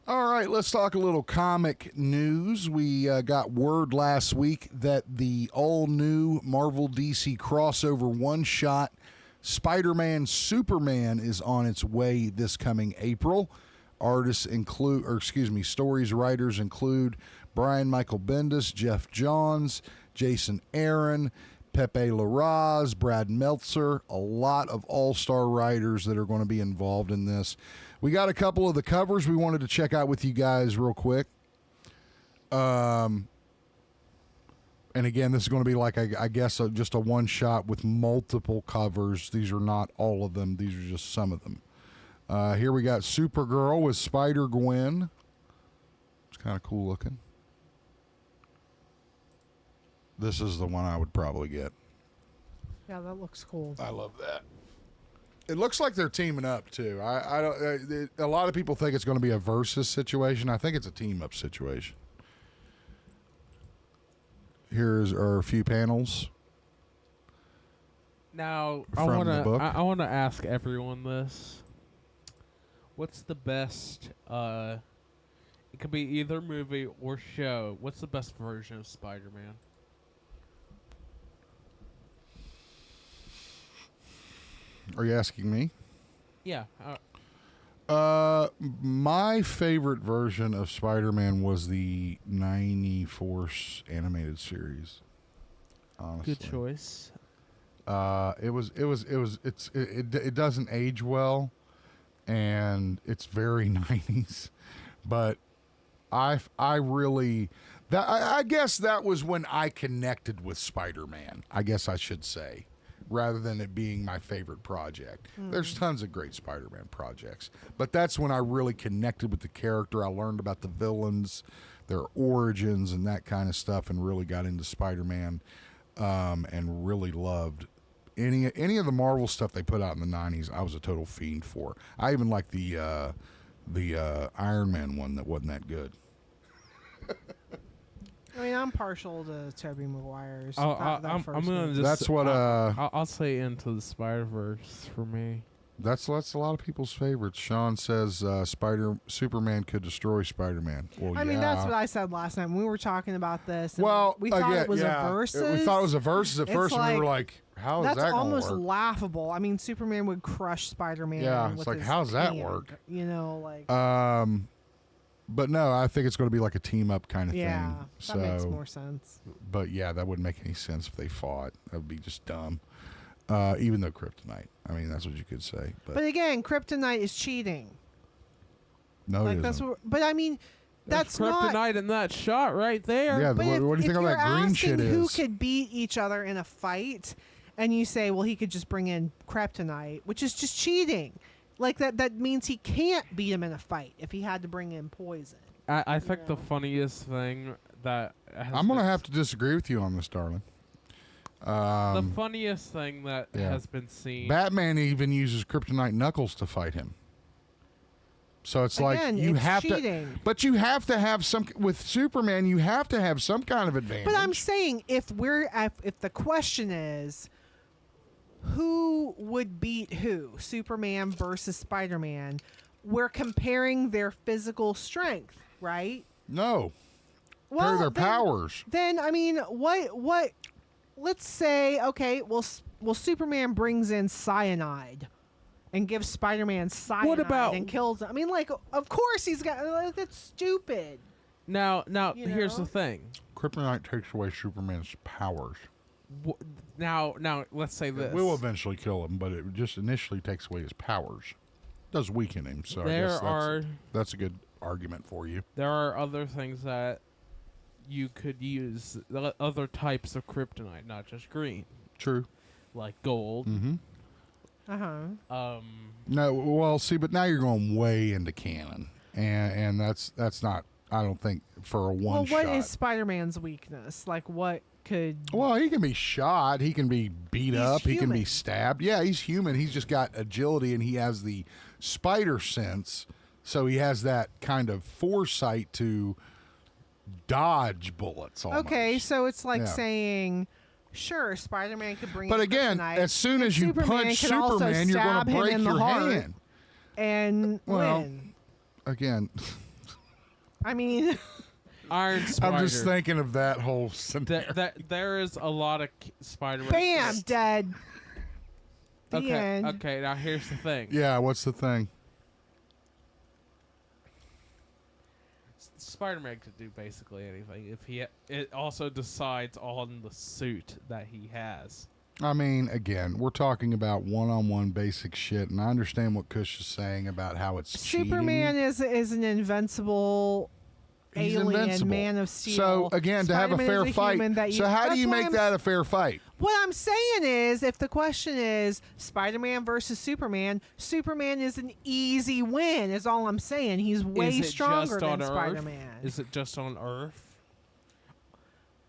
All right, let's talk a little comic news. We got word last week that the all-new Marvel DC crossover one-shot Spider-Man Superman is on its way this coming April. Stories writers include Brian Michael Bendis, Jeff Johns, Jason Aaron, Pepe Larraz, Brad Meltzer, a lot of all-star writers that are going to be involved in this. We got a couple of the covers we wanted to check out with you guys real quick. And again, this is going to be like, I guess, just a one-shot with multiple covers. These are not all of them. These are just some of them. Here we got Supergirl with Spider-Gwen. It's kind of cool looking. This is the one I would probably get. Yeah, that looks cool. I love that. It looks like they're teaming up too. I don't. A lot of people think it's going to be a versus situation. I think it's a team up situation. Here's our few panels. Now I want to ask everyone this. What's the best? It could be either movie or show. What's the best version of Spider-Man? Are you asking me? Yeah. My favorite version of Spider-Man was the 94 animated series. Honestly. Good choice. It doesn't age well, and it's very 90s, but I guess that was when I connected with Spider-Man, I guess I should say, rather than it being my favorite project. There's tons of great Spider-Man projects, but that's when I really connected with the character. I learned about the villains, their origins, and that kind of stuff, and really got into Spider-Man, and really loved any of the Marvel stuff they put out in the 90s. I was a total fiend for. I even liked the Iron Man one that wasn't that good. I mean, I'm partial to Tobey Maguire's. I'm gonna just. That's what. I'll say Into the Spider-Verse for me. That's a lot of people's favorites. Sean says Superman could destroy Spider-Man. Well, I mean, that's what I said last night when we were talking about this. Well, we thought it was a versus. We thought it was a versus at first, and we were like, "How is that going to work?" That's almost laughable. I mean, Superman would crush Spider-Man. Yeah, it's like, how's that work? You know, like. But no, I think it's going to be like a team up kind of thing. Yeah, that makes more sense. But yeah, that wouldn't make any sense if they fought. That would be just dumb. Even though Kryptonite, I mean, that's what you could say. But again, Kryptonite is cheating. No, like it that's isn't. but I mean, that's Kryptonite not in that shot right there. Yeah, but what do you think all that green shit is? Who could beat each other in a fight? And you say, well, he could just bring in Kryptonite, which is just cheating. Like that means he can't beat him in a fight if he had to bring in poison. I think the funniest thing that I'm going to have to disagree with you on this, darling. The funniest thing that has been seen. Batman even uses Kryptonite knuckles to fight him. So it's Again, like you it's have cheating. to, but you have to have some with Superman. You have to have some kind of advantage. But I'm saying if the question is, who would beat who? Superman versus Spider-Man. We're comparing their physical strength, right? No. Well, their powers. Then I mean, what? Let's say, okay, well, Superman brings in cyanide and gives Spider-Man cyanide What about, and kills him. I mean, like, of course he's got. Like, that's stupid. Now, here's the thing. Kryptonite takes away Superman's powers. Now, let's say this. It will eventually kill him, but it just initially takes away his powers. It does weaken him, so that's a good argument for you. There are other things that you could use, other types of kryptonite, not just green. True. Like gold. Mm-hmm. Uh-huh. No, well, see, but now you're going way into canon, and that's not. I don't think for a one shot. Well, what is Spider-Man's weakness? Like, what could? Well, he can be shot. He can be beat up. Human. He can be stabbed. Yeah, he's human. He's just got agility, and he has the spider sense, so he has that kind of foresight to dodge bullets. Almost. Okay, so it's like saying, sure, Spider-Man could bring. But again, as soon as you punch Superman, you're going to break your hand and win. Again, I mean, Iron Spider. I'm just thinking of that whole scenario. There is a lot of Spider-Man. bam, dead. The Okay, end. okay. Now here's the thing. Yeah, what's the thing? Spider-Man could do basically anything if it also decides on the suit that he has. I mean, again, we're talking about one-on-one basic shit, and I understand what Kush is saying about how it's Superman cheating. is an invincible He's alien invincible. Man of Steel. So again, to have a Spider-Man fair is fight. human that So how do that's you why make I'm that a fair fight? What I'm saying is, if the question is Spider-Man versus Superman, Superman is an easy win. Is all I'm saying. He's way Is it stronger just than on Earth? Spider-Man. Is it just on Earth?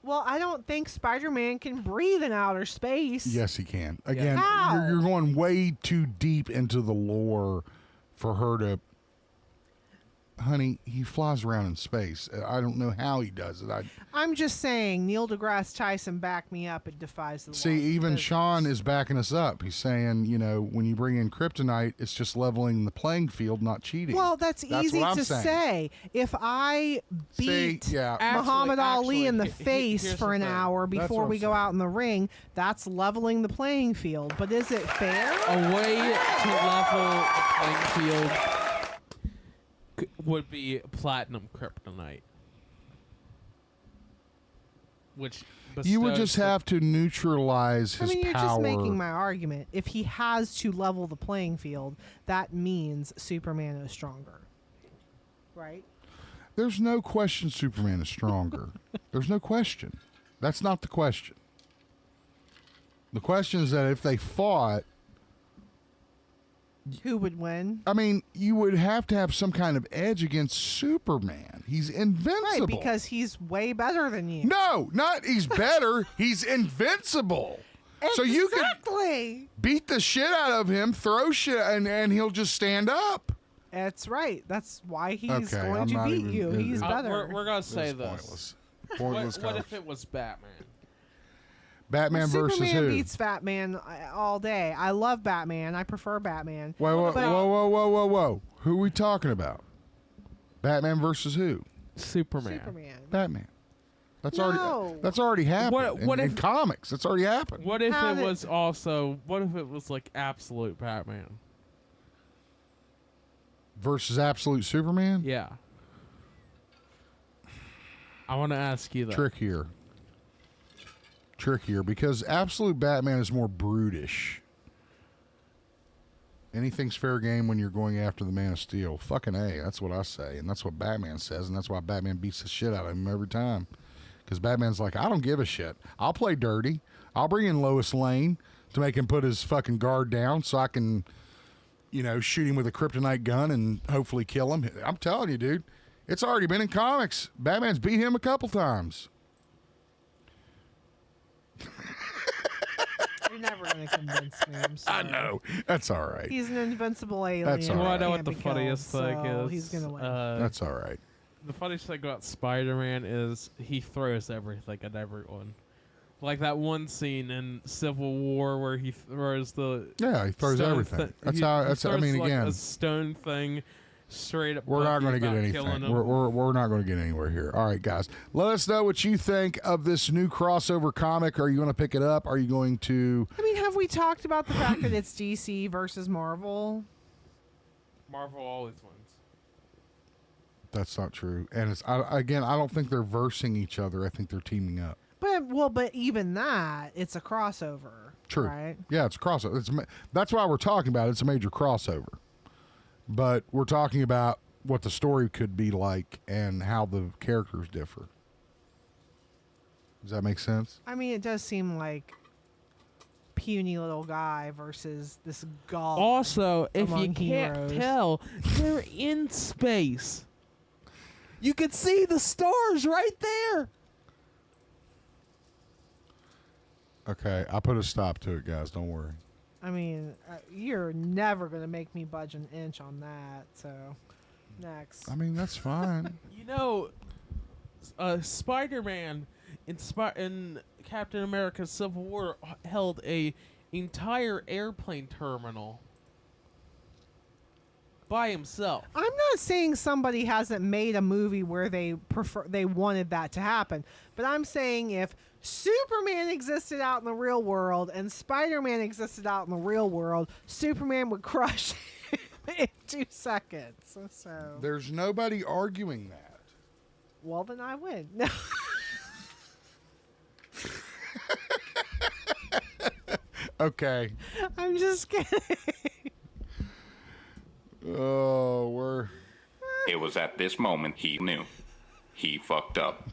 Well, I don't think Spider-Man can breathe in outer space. Yes, he can. Again, How? you're going way too deep into the lore for her to. Honey, he flies around in space. I don't know how he does it. I'm just saying, Neil deGrasse Tyson backed me up. It defies the See, laws of even physics. Sean is backing us up. He's saying, you know, when you bring in kryptonite, it's just leveling the playing field, not cheating. Well, that's easy what I'm to saying. say. If I beat See, yeah. Muhammad Ali in the Actually, face here's for the an thing. hour That's before what we I'm go saying. out in the ring, that's leveling the playing field. But is it fair? A way to level the playing field would be platinum kryptonite, which You would bestows just the- have to neutralize I his mean, you're power. just making my argument. If he has to level the playing field, that means Superman is stronger. Right? There's no question Superman is stronger. There's no question. That's not the question. The question is that if they fought, Who would win? I mean, you would have to have some kind of edge against Superman. He's invincible. Right, because he's way better than you. No, not he's better. He's invincible. So you could Exactly. beat the shit out of him, throw shit, and he'll just stand up. That's right. That's why he's Okay, going I'm to not beat even- you. He's better. We're gonna say It's this. pointless. What, Pointless what if conversation. it was Batman? Batman versus Superman who? beats Batman all day. I love Batman. I prefer Batman. Whoa, But- whoa. Who are we talking about? Batman versus who? Superman. Superman. Batman. That's No. already happened. What in if- comics? That's already happened. What if How it did- was also? What if it was like absolute Batman? Versus absolute Superman? Yeah. I want to ask you that. Trickier because absolute Batman is more brutish. Anything's fair game when you're going after the Man of Steel. Fucking A, that's what I say, and that's what Batman says, and that's why Batman beats the shit out of him every time. Because Batman's like, I don't give a shit. I'll play dirty. I'll bring in Lois Lane to make him put his fucking guard down so I can, you know, shoot him with a kryptonite gun and hopefully kill him. I'm telling you, dude, it's already been in comics. Batman's beat him a couple times. You're never going to convince me. I'm I sorry. know. That's all right. He's an invincible alien. That's all You right. want to know Can't what the be killed, funniest thing so is? He's going to win. That's all right. The funniest thing about Spider-Man is he throws everything at everyone. Like that one scene in Civil War where he throws the Yeah, he throws stone everything. thi- That's he- how. he That's. I throws, mean, like, again, a stone thing straight up. we're not going to get anything. We're not going to get anywhere here. All right, guys, let us know what you think of this new crossover comic. Are you going to pick it up? Are you going to? I mean, have we talked about the fact that it's DC versus Marvel? Marvel always wins. That's not true. And it's again, I don't think they're versing each other. I think they're teaming up. But even that, it's a crossover. True. Right? Yeah, it's a crossover. That's why we're talking about it. It's a major crossover. But we're talking about what the story could be like and how the characters differ. Does that make sense? I mean, it does seem like puny little guy versus this god. Also, if you among can't heroes. tell, they're in space. You can see the stars right there. Okay, I put a stop to it, guys. Don't worry. I mean, you're never going to make me budge an inch on that. So, next. I mean, that's fine. You know, Spider-Man in Captain America: Civil War held a entire airplane terminal. by himself. I'm not saying somebody hasn't made a movie where they wanted that to happen, but I'm saying if Superman existed out in the real world and Spider-Man existed out in the real world, Superman would crush him in 2 seconds. So There's nobody arguing that. well, then I win. No. Okay. I'm just kidding. Oh, we're... It was at this moment he knew. He fucked up.